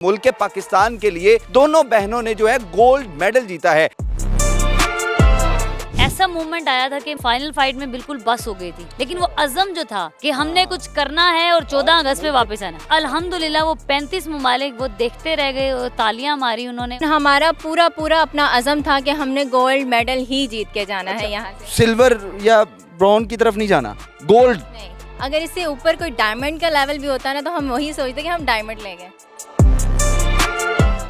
मुल्क पाकिस्तान के लिए दोनों बहनों ने जो है गोल्ड मेडल जीता है। ऐसा मूवमेंट आया था कि फाइनल फाइट में बिल्कुल बस हो गई थी, लेकिन वो अज़म जो था कि हमने कुछ करना है और 14 अगस्त पे वापस आना। अल्हम्दुलिल्लाह वो 35 ममालिक वो देखते रह गए और तालियां मारी उन्होंने। हमारा पूरा अपना अज़म था कि हमने गोल्ड मेडल ही जीत के जाना है यहाँ से। सिल्वर या ब्रॉन्ज की तरफ नहीं जाना, गोल्ड। नहीं, अगर इससे ऊपर कोई डायमंड का लेवल भी होता ना तो हम वही सोचते कि हम डायमंड ले गए।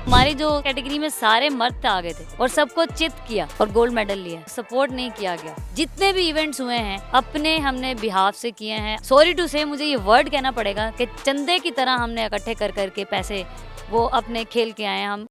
हमारी जो कैटेगरी में सारे मर्द आ गए थे और सबको चित किया और गोल्ड मेडल लिया। सपोर्ट नहीं किया गया। जितने भी इवेंट्स हुए हैं अपने हमने बिहाफ से किए हैं। सॉरी टू से मुझे ये वर्ड कहना पड़ेगा कि चंदे की तरह हमने इकट्ठे कर करके पैसे वो अपने खेल के आए हम।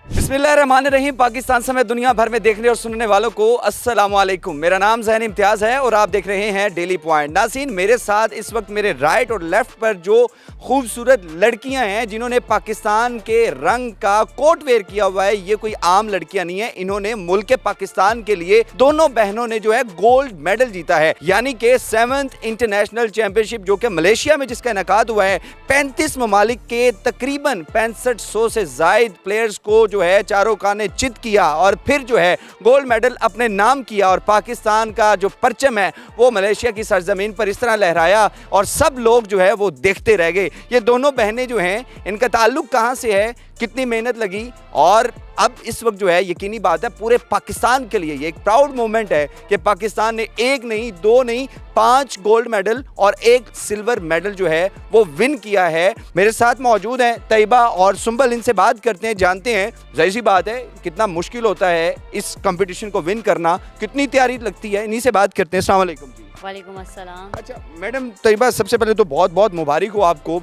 बिस्मिल्लाहिर्रहमानिर्रहीम। पाकिस्तान समेत दुनिया भर में देखने और सुनने वालों को अस्सलाम वालेकुम। मेरा नाम ज़हन इम्तियाज़ है और आप देख रहे हैं डेली पॉइंट। नाज़रीन, मेरे साथ इस वक्त मेरे राइट और लेफ्ट पर जो खूबसूरत लड़कियां हैं जिन्होंने पाकिस्तान के रंग का कोट वेयर किया हुआ है, ये कोई आम लड़कियां नहीं है। इन्होंने मुल्क पाकिस्तान के लिए दोनों बहनों ने जो है गोल्ड मेडल जीता है, यानी कि 7th इंटरनेशनल चैंपियनशिप जो कि मलेशिया में जिसका इनेकाद हुआ है। 35 ममालिक के तकरीबन 6500 से जायद प्लेयर्स को जो है चारों का ने चित किया और फिर जो है गोल्ड मेडल अपने नाम किया और पाकिस्तान का जो परचम है वो मलेशिया की सरजमीन पर इस तरह लहराया और सब लोग जो है वो देखते रह गए। ये दोनों बहनें जो हैं इनका ताल्लुक कहाँ से है, कितनी मेहनत लगी, और अब इस वक्त जो है यकीनी बात है पूरे पाकिस्तान के लिए ये एक प्राउड मोमेंट है कि पाकिस्तान ने एक नहीं, दो नहीं, 5 गोल्ड मेडल और 1 सिल्वर मेडल जो है वो विन किया है। मेरे साथ मौजूद हैं तैयबा और सुंबल। इनसे बात करते हैं, जानते हैं जाहिर सी बात है कितना मुश्किल होता है इस कंपटीशन को विन करना, कितनी तैयारी लगती है। इन्हीं से बात करते हैं। अस्सलाम वालेकुम जी। वालेकुम अस्सलाम। अच्छा मैडम तैयबा, सबसे पहले तो बहुत बहुत मुबारक हो आपको।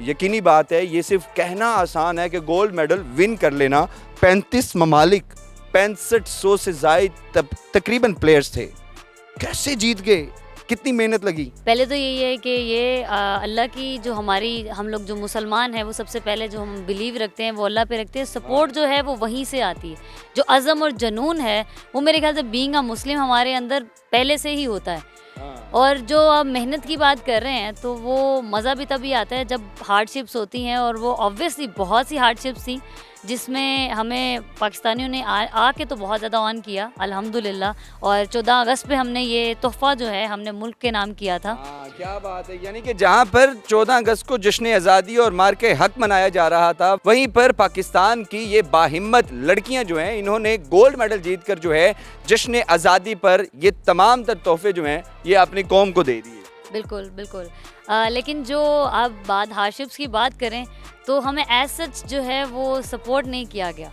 यकीनी बात है ये सिर्फ कहना आसान है कि गोल्ड मेडल विन कर लेना। 35 ममालिक, 6500 से जायद तकरीबन प्लेयर्स थे, कैसे जीत गए, कितनी मेहनत लगी? पहले तो यही है कि ये अल्लाह की जो हम लोग जो मुसलमान हैं वो सबसे पहले जो हम बिलीव रखते हैं वो अल्लाह पे रखते हैं। सपोर्ट जो है वो वहीं से आती है। जो अज़म और जुनून है वो मेरे ख्याल से बीइंग अ मुस्लिम हमारे अंदर पहले से ही होता है। और जो आप मेहनत की बात कर रहे हैं तो वो मज़ा भी तभी आता है जब हार्डशिप्स होती हैं, और वो ऑब्वियसली बहुत सी हार्डशिप्स थी जिसमें हमें पाकिस्तानियों ने आके तो बहुत ज़्यादा ऑन किया अल्हम्दुलिल्लाह। और 14 अगस्त पे हमने ये तोहफ़ा जो है हमने मुल्क के नाम किया था। क्या बात है, यानी कि जहाँ पर 14 अगस्त को जश्न आज़ादी और मार के हक मनाया जा रहा था, वहीं पर पाकिस्तान की ये बाहिम्मत लड़कियाँ जो हैं इन्होंने गोल्ड मेडल जीत कर जो है जश्न आज़ादी पर ये तमाम तर तोहफे जो हैं ये अपनी कौम को दे दिए। बिल्कुल बिल्कुल। लेकिन जो आप बात हार्डशिप्स की बात करें तो हमें एज सच जो है वो सपोर्ट नहीं किया गया।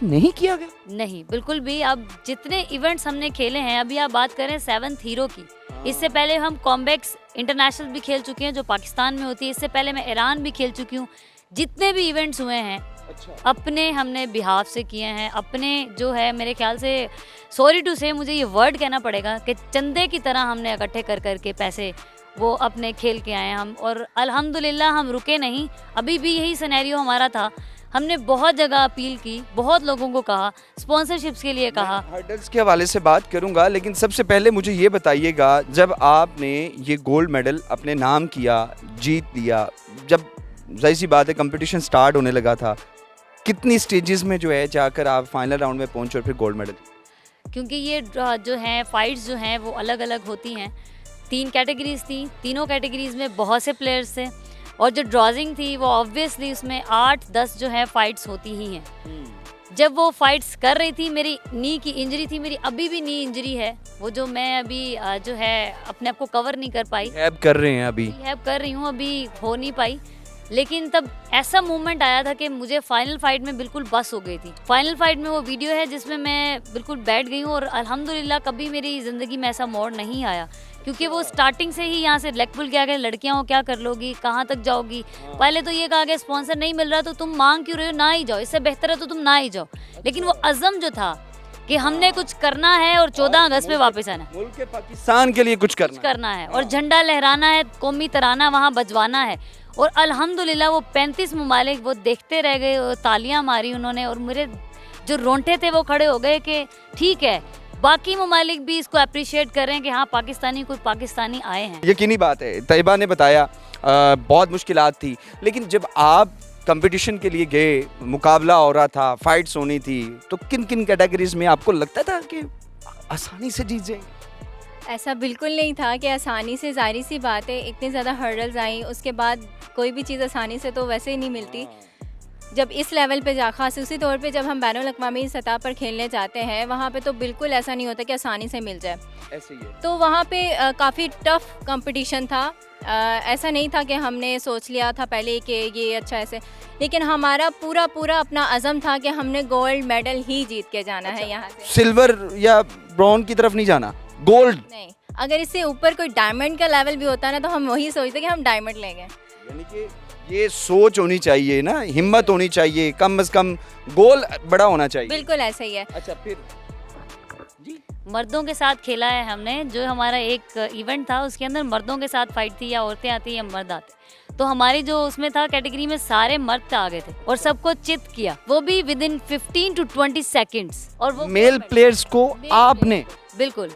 नहीं किया गया? नहीं, बिल्कुल भी। अब जितने इवेंट्स हमने खेले हैं, अभी आप बात करें 7th हीरो की, इससे पहले हम कॉम्बैक्स इंटरनेशनल भी खेल चुके हैं जो पाकिस्तान में होती है। इससे पहले मैं ईरान भी खेल चुकी हूँ। जितने भी इवेंट्स हुए हैं अपने हमने बिहाफ से किए हैं। अपने जो है मेरे ख्याल से सॉरी टू से मुझे ये वर्ड कहना पड़ेगा कि चंदे की तरह हमने इकट्ठे कर करके पैसे वो अपने खेल के आए हम। और अल्हम्दुलिल्लाह हम रुके नहीं, अभी भी यही सिनेरियो हमारा था। हमने बहुत जगह अपील की, बहुत लोगों को कहा, स्पॉन्सरशिप्स के लिए कहा। हर्डल्स के हवाले से बात करूंगा, लेकिन सबसे पहले मुझे ये बताइएगा, जब आपने ये गोल्ड मेडल अपने नाम किया, जीत लिया, जब जाहिर सी बात है कंपटीशन स्टार्ट होने लगा था, कितनी स्टेजेस में जो है जाकर आप फाइनल राउंड में पहुंचे और फिर गोल्ड मेडल? क्योंकि ये जो हैं फाइट्स जो हैं वो अलग अलग होती हैं। 3 कैटेगरीज थी, तीनों कैटेगरीज में बहुत से प्लेयर्स थे, और जो ड्रॉजिंग थी वो ऑब्वियसली उसमें 8-10 जो है फाइट्स होती ही हैं। जब वो फाइट्स कर रही थी, मेरी नी की इंजरी थी, मेरी अभी भी नी इंजरी है, वो जो मैं अभी जो है अपने आप को कवर नहीं कर पाई। हैब कर रहे हैं अभी? हैब कर रही हूँ, अभी हो नहीं पाई। लेकिन तब ऐसा मूवमेंट आया था कि मुझे फाइनल फाइट में बिल्कुल बस हो गई थी। फाइनल फाइट में वो वीडियो है जिसमें मैं बिल्कुल बैठ गई हूँ, और अल्हम्दुलिल्लाह कभी मेरी ज़िंदगी में ऐसा मोड़ नहीं आया, क्योंकि वो स्टार्टिंग से ही यहाँ से लेगपुल किया गया, लड़कियाँ हो क्या कर लोगी, कहाँ तक जाओगी। पहले तो ये कहा गया स्पॉन्सर नहीं मिल रहा तो तुम मांग क्यों रहे हो, ना ही जाओ, इससे बेहतर है तो तुम ना ही जाओ। लेकिन वो अज़म जो था कि हमने कुछ करना है और 14 अगस्त पे वापस आना है, मुल्क पाकिस्तान के लिए कुछ करना है और झंडा लहराना है, कौमी तराना वहाँ बजवाना है। और अल्हम्दुलिल्लाह वो 35 ममालिक वो देखते रह गए और तालियां मारी उन्होंने, और मेरे जो रोंटे थे वो खड़े हो गए कि ठीक है, बाकी ममालिक भी इसको अप्रिशिएट कर रहे हैं कि हाँ पाकिस्तानी कोई पाकिस्तानी आए हैं। यकीनी बात है, तैयबा ने बताया बहुत मुश्किलात थी, लेकिन जब आप कंपटीशन के लिए गए, मुकाबला हो रहा था, फाइट्स होनी थी, तो किन किन कैटेगरीज में आपको लगता था कि आसानी से जीत जाएंगे? ऐसा बिल्कुल नहीं था कि आसानी से, ज़ाहिर सी बात है इतनी ज़्यादा हर्डल्स आई, उसके बाद कोई भी चीज़ आसानी से तो वैसे ही नहीं मिलती। जब इस लेवल पे खासूसी तौर पे जब हम बैनुल अक़वामी सतह पर खेलने जाते हैं, वहाँ पे तो बिल्कुल ऐसा नहीं होता कि आसानी से मिल जाए। ऐसे ही है। तो वहाँ पे काफ़ी टफ कंपटीशन था। ऐसा नहीं था कि हमने सोच लिया था पहले कि ये अच्छा ऐसे, लेकिन हमारा पूरा अपना अज़म था कि हमने गोल्ड मेडल ही जीत के जाना है यहाँ से। सिल्वर या ब्रॉन्ज की तरफ नहीं जाना, गोल्ड। नहीं, अगर इससे ऊपर कोई डायमंड का लेवल भी होता ना तो हम वही सोचते कि हम डायमंड लेंगे। यानी कि ये सोच होनी चाहिए ना, हिम्मत होनी चाहिए, कम से कम गोल बड़ा होना चाहिए। बिल्कुल ऐसा ही है। अच्छा, फिर जी मर्दों के साथ खेला है हमने, जो हमारा एक इवेंट था उसके अंदर मर्दों के साथ फाइट थी, या औरतें आती या मर्द आते। तो हमारी जो उसमें था कैटेगरी में सारे मर्द आ गए थे और सबको चित किया, वो भी विद इन 15 to 20 सेकेंड्स। और वो मेल प्लेयर्स को आपने, बिल्कुल,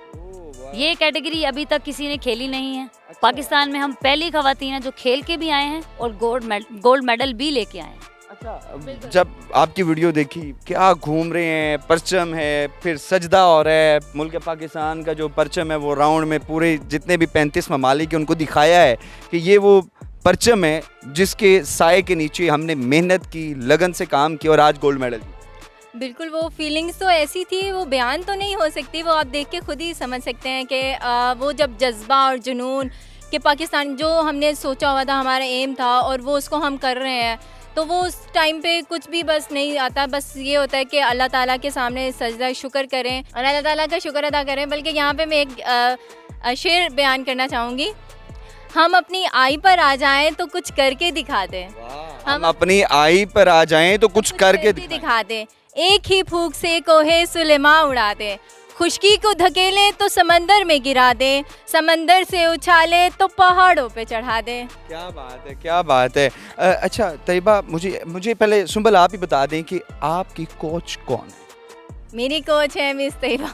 ये कैटेगरी अभी तक किसी ने खेली नहीं है। पाकिस्तान में हम पहली खवातीन हैं जो खेल के भी आए हैं और गोल्ड मेडल भी लेके आए हैं। अच्छा, जब आपकी वीडियो देखी, क्या घूम रहे हैं, परचम है, फिर सजदा हो रहा है, मुल्क पाकिस्तान का जो परचम है वो राउंड में पूरे जितने भी 35 ममालिक हैं उनको दिखाया है कि ये वो परचम है जिसके साए के नीचे हमने मेहनत की, लगन से काम किया और आज गोल्ड मेडल। बिल्कुल, वो फीलिंग्स तो ऐसी थी, वो बयान तो नहीं हो सकती, वो आप देख के खुद ही समझ सकते हैं कि वो जब जज्बा और जुनून कि पाकिस्तान जो हमने सोचा हुआ था, हमारा एम था और वो उसको हम कर रहे हैं, तो वो उस टाइम पे कुछ भी बस नहीं आता, बस ये होता है कि अल्लाह ताला के सामने सजदा शुक्र करें और अल्लाह ताला का शुक्र अदा करें। बल्कि यहाँ पे मैं एक शेर बयान करना चाहूँगी, हम अपनी आई पर आ जाएं तो कुछ करके दिखा दें। हम अपनी आई पर आ जाएं तो कुछ करके दिखा दें, एक ही फूंक से कोहे सुलेमा उड़ा दे, खुशकी को धकेले तो समंदर में गिरा दे, समंदर से उछाले तो पहाड़ों पे चढ़ा दे। क्या बात है, क्या बात है। अच्छा तैयबा, मुझे पहले सुंबल आप ही बता दें कि आपकी कोच कौन है? मेरी कोच है मिस तैयबा।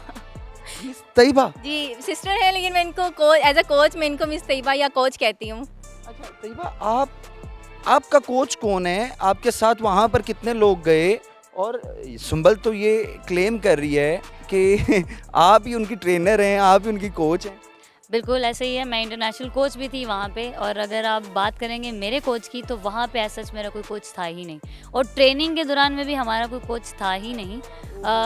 मिस तैयबा जी, सिस्टर है, लेकिन मैं इनको कोच, एज अ कोच मैं इनको मिस तैयबा या कोच कहती हूँ। अच्छा तैयबा, आपका कोच कौन है? आपके साथ वहाँ पर कितने लोग गए? और सुंबल तो ये क्लेम कर रही है कि आप ही उनकी ट्रेनर हैं, आप ही उनकी कोच हैं। बिल्कुल ऐसे ही है, मैं इंटरनेशनल कोच भी थी वहाँ पे। और अगर आप बात करेंगे मेरे कोच की, तो वहाँ पे ऐसा मेरा कोई कोच था ही नहीं, और ट्रेनिंग के दौरान में भी हमारा कोई कोच था ही नहीं।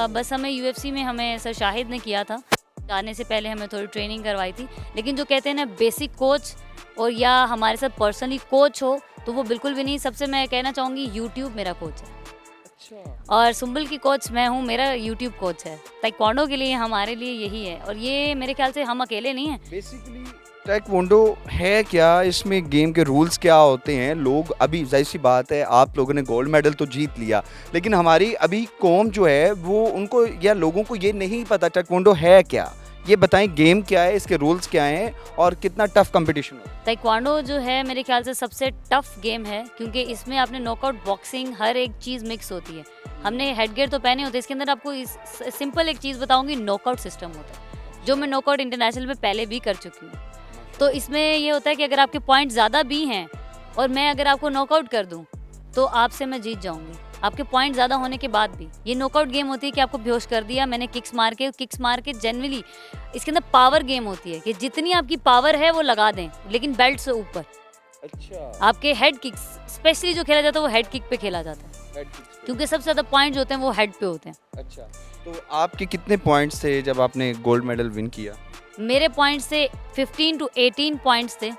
बस हमें UFC में हमें सर शाहिद ने किया था, जाने से पहले हमें थोड़ी ट्रेनिंग करवाई थी। लेकिन जो कहते हैं ना बेसिक कोच और या हमारे साथ पर्सनली कोच हो, तो वो बिल्कुल भी नहीं। सबसे मैं कहना चाहूँगी यूट्यूब मेरा कोच है। और सुंबल की कोच मैं हूँ, मेरा यूट्यूब कोच है। ताइक्वांडो के लिए हमारे लिए यही है, और ये मेरे ख्याल से हम अकेले नहीं हैं। बेसिकली ताइक्वांडो है क्या, इसमें गेम के रूल्स क्या होते हैं? लोग अभी, जाहिर सी बात है, आप लोगों ने गोल्ड मेडल तो जीत लिया, लेकिन हमारी अभी कौम जो है वो, उनको या लोगों को ये नहीं पता ताइक्वांडो है क्या। ये बताएं, गेम क्या है, इसके रूल्स क्या हैं और कितना टफ कंपटीशन है? ताइक्वांडो जो है मेरे ख्याल से सबसे टफ गेम है, क्योंकि इसमें आपने नॉकआउट, बॉक्सिंग, हर एक चीज़ मिक्स होती है। हमने हेडगियर तो पहने होते हैं, इसके अंदर आपको सिंपल एक चीज़ बताऊंगी, नॉकआउट सिस्टम होता है, जो मैं नॉकआउट इंटरनेशनल में पहले भी कर चुकी हूँ। तो इसमें ये होता है कि अगर आपके पॉइंट ज़्यादा भी हैं और मैं अगर आपको नॉकआउट कर दूँ तो आपसे मैं जीत जाऊँगी, आपके पॉइंट ज़्यादा होने के बाद भी। ये नॉकआउट गेम होती है कि आपको बेहोश कर दिया मैंने, किक्स मार के जनरली इसके अंदर पावर गेम होती है कि जितनी आपकी पावर है वो लगा दें, लेकिन बेल्ट से ऊपर। अच्छा, आपके हेड किक्स स्पेशली जो खेला जाता है वो हेड किक पे खेला जाता है, क्योंकि सबसे ज़्यादा पॉइंट जो होते हैं वो हेड पे होते हैं। अच्छा, तो आपके कितने पॉइंट्स थे जब आपने गोल्ड मेडल विन किया? मेरे पॉइंट्स से 15 to 18 पॉइंट्स थे,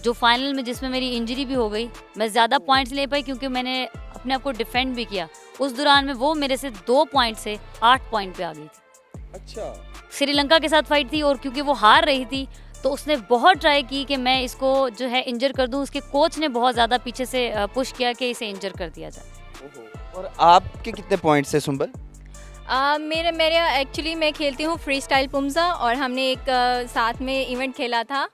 जो फाइनल में, जिसमें मेरी इंजरी भी हो गई, मैं ज़्यादा पॉइंट्स ले पाई क्योंकि मैंने अपने आप को डिफेंड भी किया। उस दौरान में वो मेरे से 2 पॉइंट से 8 पॉइंट पे आ गई थी। अच्छा, श्रीलंका के साथ फाइट थी, और क्योंकि वो हार रही थी तो उसने बहुत ट्राई की कि मैं इसको जो है इंजर कर दूं। उसके कोच ने बहुत ज़्यादा पीछे से पुश किया कि इसे इंजर कर दिया जाए। और आपके कितने पॉइंट्स थे सुंबल? मेरे एक्चुअली मैं खेलती हूँ फ्री स्टाइल पुमजा, और हमने एक साथ में इवेंट खेला था,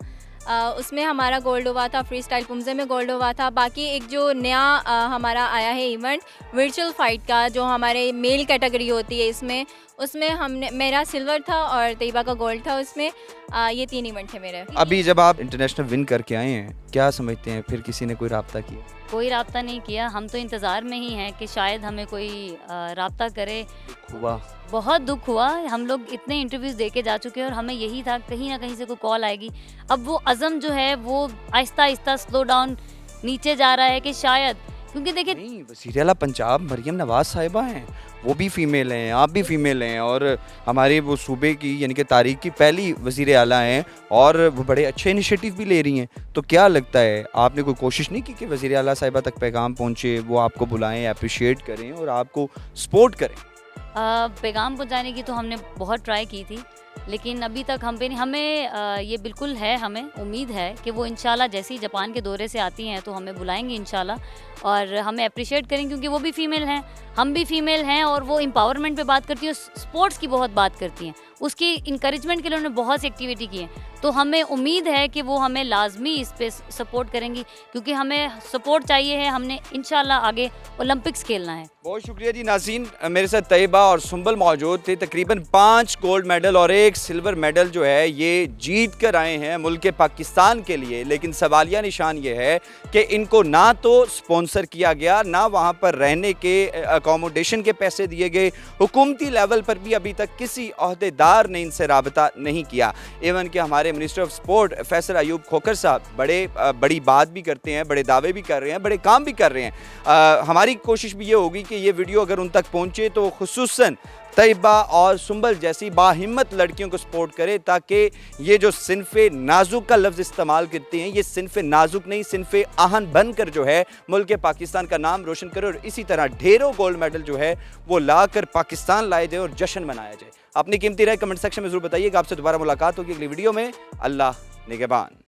उसमें हमारा गोल्ड हुआ था, फ्री स्टाइल पुमजे में गोल्ड हुआ था। बाकी एक जो नया हमारा आया है इवेंट वर्चुअल फाइट का, जो हमारे मेल कैटेगरी होती है, इसमें उसमें हमने मेरा सिल्वर था और तैयबा का गोल्ड था उसमें। ये 3 इवेंट थे मेरे। अभी जब आप इंटरनेशनल विन करके आए हैं, क्या समझते हैं फिर किसी ने कोई राब्ता किया? कोई राब्ता नहीं किया, हम तो इंतज़ार में ही हैं कि शायद हमें कोई राब्ता करे। हुआ बहुत दुख हुआ, हम लोग इतने इंटरव्यूज़ दे के जा चुके हैं और हमें यही था कहीं ना कहीं से कोई कॉल आएगी। अब वो अज़म जो है वो आहिस्ता आहिस्ता स्लो डाउन नीचे जा रहा है कि शायद, क्योंकि देखिए नहीं, वज़ीर आला पंजाब मरियम नवाज़ साहिबा हैं, वो भी फीमेल हैं, आप भी फीमेल हैं और हमारे वो सूबे की यानी कि तारीख की पहली वज़ीर आला हैं और वो बड़े अच्छे इनिशिएटिव भी ले रही हैं। तो क्या लगता है आपने कोई कोशिश नहीं की कि वज़ीर आला साहिबा तक पैगाम पहुँचे, वो आपको बुलाएं, अप्रिशिएट करें और आपको सपोर्ट करें? पैगाम पहुंचाने की तो हमने बहुत ट्राई की थी, लेकिन अभी तक हम पे नहीं। हमें ये बिल्कुल है, हमें उम्मीद है कि वो इंशाल्लाह जैसे ही जापान के दौरे से आती हैं तो हमें बुलाएंगी इंशाल्लाह और हमें अप्रिशिएट करेंगे, क्योंकि वो भी फ़ीमेल हैं, हम भी फ़ीमेल हैं और वो एम्पावरमेंट पे बात करती हैं, स्पोर्ट्स की बहुत बात करती हैं, उसकी इंकरेजमेंट के लिए उन्होंने बहुत सी एक्टिविटी की है। तो हमें उम्मीद है कि वो हमें लाजमी इस पे सपोर्ट करेंगी, क्योंकि हमें सपोर्ट चाहिए है, हमने इंशाल्लाह आगे ओलंपिक्स खेलना है। बहुत शुक्रिया जी नाज़रीन, मेरे साथ तैयबा और सुंबल मौजूद थे। तकरीबन 5 गोल्ड मेडल और 1 सिल्वर मेडल जो है ये जीत कर आए हैं मुल्क पाकिस्तान के लिए। लेकिन सवालिया निशान ये है कि इनको ना तो स्पॉन्सर किया गया, ना वहाँ पर रहने के अकोमोडेशन के पैसे दिए गए। हुकूमती लेवल पर भी अभी तक किसी अहदेदार ने इनसे राबता नहीं किया। इवन कि हमारे minister of sport Faisal Ayub Khokhar साहब बड़ी बात भी करते हैं, बड़े दावे भी कर रहे हैं, बड़े काम भी कर रहे हैं। हमारी कोशिश भी ये होगी कि ये वीडियो अगर उन तक पहुंचे तो खुसूसन तैयबा और सुंबल जैसी बाहिम्मत लड़कियों को सपोर्ट करे, ताकि ये जो सिनफ़े नाजुक का लफ्ज़ इस्तेमाल करते हैं, ये सिनफ़े नाजुक नहीं, सिनफ़े आहन बनकर जो है मुल्क पाकिस्तान का नाम रोशन करे और इसी तरह ढेरों गोल्ड मेडल जो है वो लाकर पाकिस्तान लाए जाए और जश्न मनाया जाए। अपनी कीमती राय कमेंट सेक्शन में ज़रूर बताइएगा। आपसे दोबारा मुलाकात होगी अगली वीडियो में। अल्लाह निगहबान।